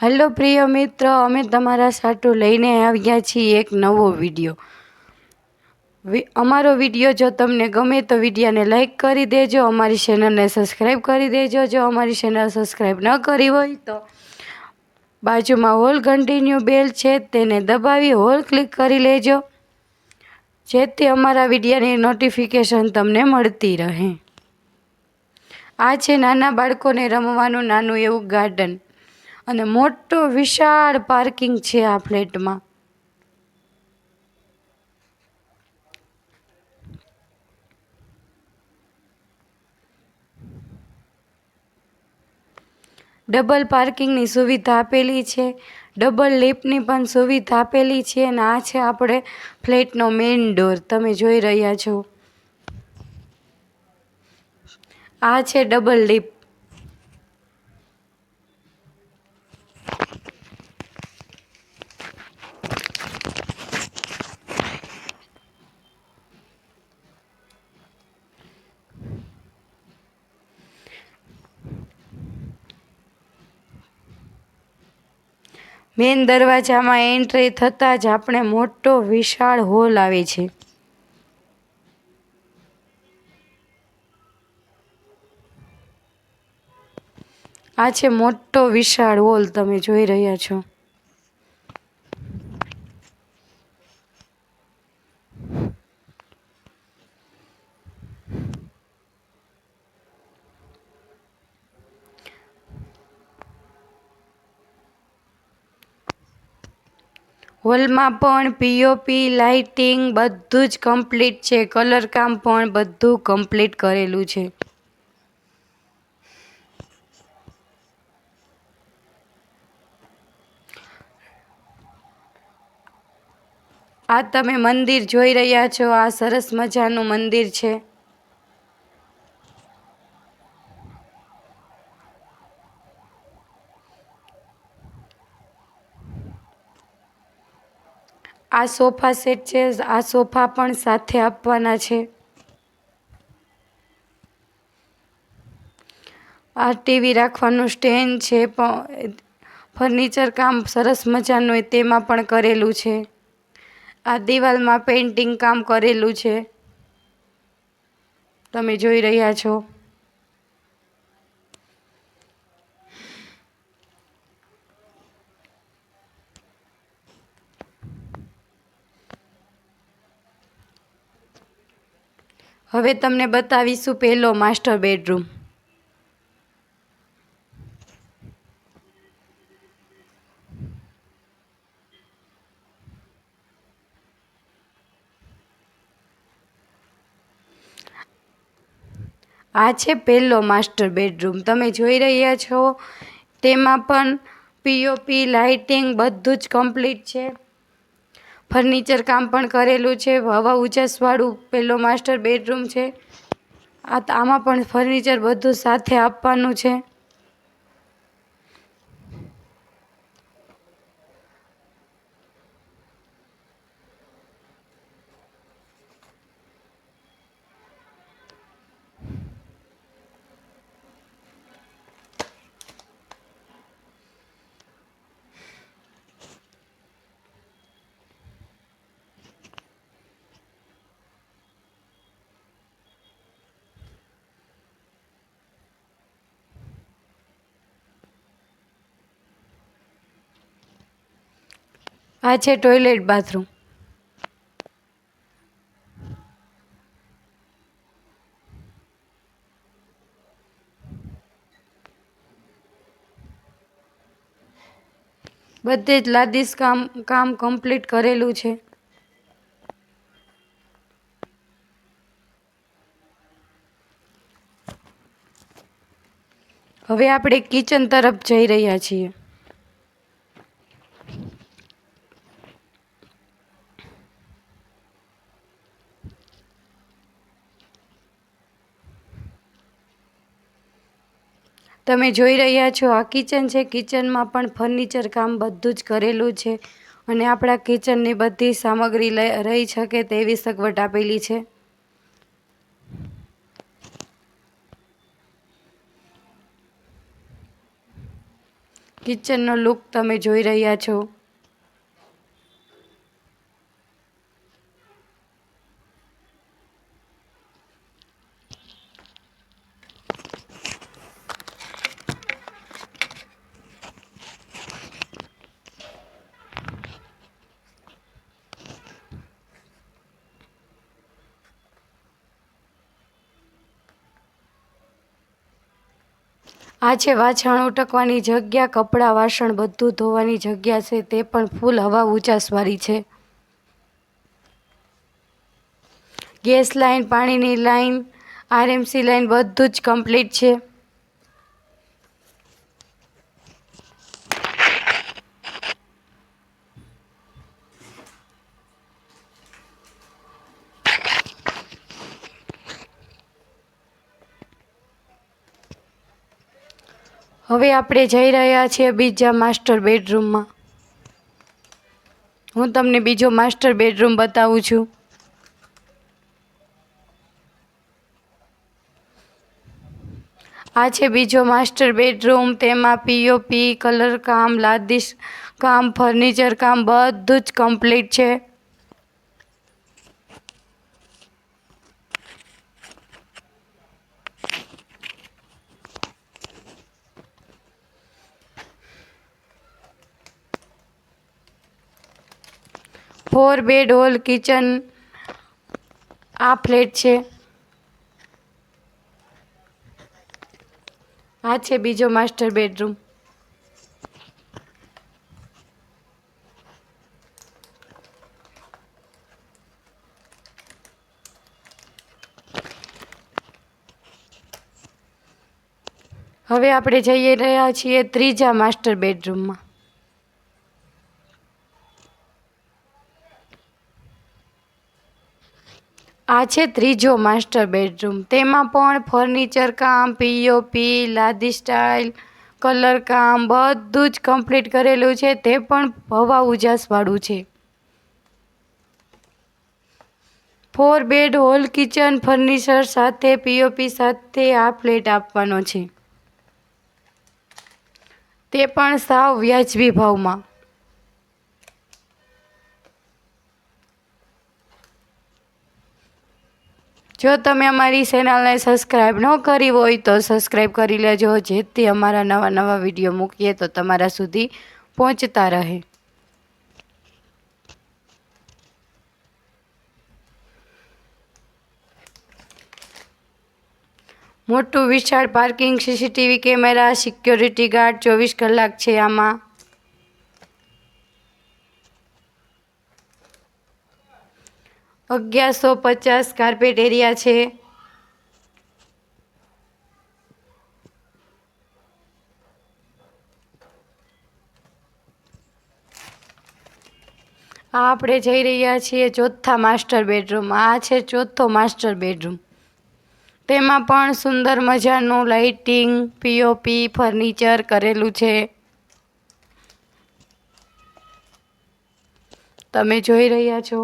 Hello પ્રિય મિત્ર, અમે તમારા સાટું લઈને આવ્યા છીએ એક નવો વિડીયો. અમારો વિડીયો જો તમને ગમે તો વિડીયોને લાઈક કરી દેજો, અમારી ચેનલને સબસ્ક્રાઈબ કરી દેજો. જો અમારી ચેનલ સબસ્ક્રાઈબ ન કરી હોય તો બાજુમાં હોલ કન્ટિન્યુ બેલ છે તેને દબાવી હોલ ક્લિક કરી લેજો, જેથી અમારા વિડીયોની નોટિફિકેશન તમને મળતી રહે. આ છે નાના બાળકોને રમવાનું નાનું એવું ગાર્ડન અને મોટો વિશાળ પાર્કિંગ છે આ ફ્લેટમાં. ડબલ પાર્કિંગની સુવિધા આપેલી છે, ડબલ લિફ્ટની પણ સુવિધા આપેલી છે. અને આ છે આપણે ફ્લેટનો મેઇન ડોર, તમે જોઈ રહ્યા છો. આ છે ડબલ લિફ્ટ. મેઇન દરવાજામાં એન્ટ્રી થતાં જ આપણે મોટો વિશાળ હોલ આવે છે. આ છે મોટો વિશાળ હોલ, તમે જોઈ રહ્યા છો. હોલમાં પણ પીઓપી લાઇટિંગ બધું જ કમ્પ્લીટ છે, કલર કામ પણ બધું કમ્પ્લીટ કરેલું છે. આ તમે મંદિર જોઈ રહ્યા છો, આ સરસ મજાનું મંદિર છે. આ સોફા સેટ છે, આ સોફા પણ સાથે આપવાના છે. આ ટીવી રાખવાનું સ્ટેન્ડ છે, પણ ફર્નિચર કામ સરસ મજાનું હોય તેમાં પણ કરેલું છે. આ દિવાલમાં પેઇન્ટિંગ કામ કરેલું છે, તમે જોઈ રહ્યા છો. હવે તમને બતાવીશું પહેલો માસ્ટર બેડરૂમ. આ છે પહેલો માસ્ટર બેડરૂમ, તમે જોઈ રહ્યા છો. તેમાં પણ પીઓપી લાઇટિંગ બધું જ કમ્પ્લીટ છે, ફર્નિચર કામ પણ કરેલું છે. હવા ઉજાસવાળું પહેલો માસ્ટર બેડરૂમ છે. આમાં પણ ફર્નિચર બધું સાથે આપવાનું છે. આ છે ટોયલેટ બાથરૂમ. બધે જ લાદીશ કામ કમ્પ્લીટ કરેલું છે. હવે આપણે કિચન તરફ જઈ રહ્યા છીએ. તમે જોઈ રહ્યા છો આ કિચન છે. કિચનમાં પણ ફર્નિચર કામ બધું જ કરેલું છે અને આપણા કિચનની બધી સામગ્રી રહી શકે તેવી સગવડ આપેલી છે. કિચનનો લુક તમે જોઈ રહ્યા છો. આ છે વાસણ ઉટકવાની જગ્યા, કપડાં વાસણ બધું ધોવાની જગ્યા છે, તે પણ ફૂલ હવા ઉજાસવાળી છે. ગેસ લાઈન, પાણીની લાઈન, આરએમસી લાઈન બધું જ કમ્પ્લીટ છે. હવે આપણે જઈ રહ્યા છીએ બીજા માસ્ટર બેડરૂમમાં. હું તમને બીજો માસ્ટર બેડરૂમ બતાવું છું. આ છે બીજો માસ્ટર બેડરૂમ. તેમાં પીઓપી, કલર કામ, લાદીશ કામ, ફર્નિચર કામ બધું જ કમ્પ્લીટ છે. ફોર બેડ હોલ કિચન આ ફ્લેટ છે. આ છે બીજો માસ્ટર બેડરૂમ. હવે આપણે જઈ રહ્યા છીએ ત્રીજા માસ્ટર બેડરૂમમાં. આ છે ત્રીજો માસ્ટર બેડરૂમ. તેમાં પણ ફર્નિચર કામ, પીઓપી, લાદી સ્ટાઇલ, કલર કામ બધું જ કમ્પ્લીટ કરેલું છે. તે પણ હવા ઉજાસવાળું છે. 4 બેડ હોલ કિચન ફર્નિચર સાથે પીઓપી સાથે આ ફ્લેટ આપવાનો છે. તે પણ સાવ વ્યાજબી ભાવમાં. જો તમે અમારી ચેનલને સબસ્ક્રાઈબ ન કરી હોય તો સબસ્ક્રાઈબ કરી લેજો, જેથી અમારા નવા વિડીયો મૂકીએ તો તમારા સુધી પહોંચતા રહે. મોટું વિશાળ parking, CCTV camera, security guard 24 કલાક છે આમાં. $1150 કાર્પેટ એરિયા છે. આપણે જઈ રહ્યા છીએ ચોથા માસ્ટર બેડરૂમ. આ છે ચોથો માસ્ટર બેડરૂમ. તેમાં પણ સુંદર મજાનું લાઇટિંગ, પીઓપી, ફર્નિચર કરેલું છે. તમે જોઈ રહ્યા છો.